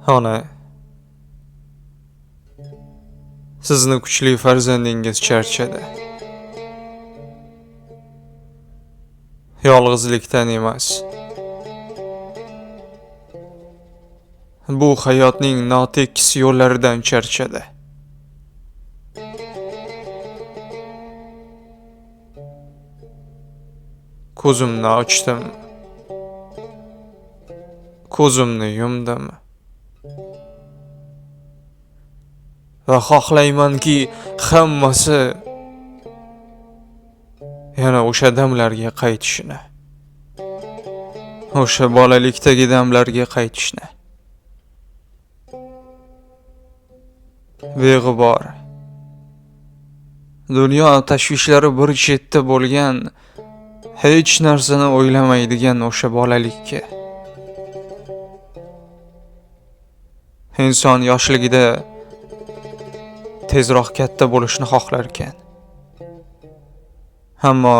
Ona, sizni kuchli farzandingiz charchadi. Yolg'izlikdan emas, bu hayotning notekis yo'llaridan charchadi. Ko'zimni ochdim, ko'zimni yumdim va xohlaymanki hammasi yana o'sha damlarga qaytishini, o'sha bolalikdagi damlarga qaytishni. Beg'ubor, dunyo tashvishlari bir chetda bo'lgan, hech narsani o'ylamaydigan o'sha bolalikka. Inson yoshligida tezroq katta bo'lishni xohlar ekan. Ammo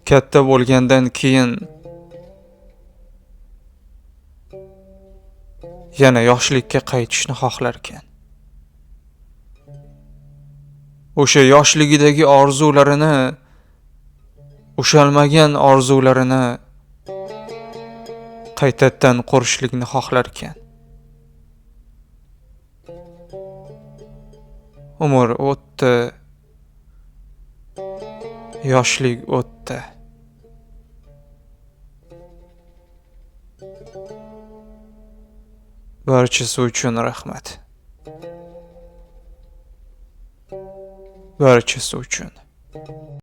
katta bo'lgandan keyin yana yoshlikka qaytishni xohlar ekan. O'sha yoshligidagi orzularini, ushalmagan orzularini qaytadan qurishlikni xohlar ekan. Umr o'tdi, yoshlik o'tdi. Barchasi uchun rahmat. Barchasi uchun.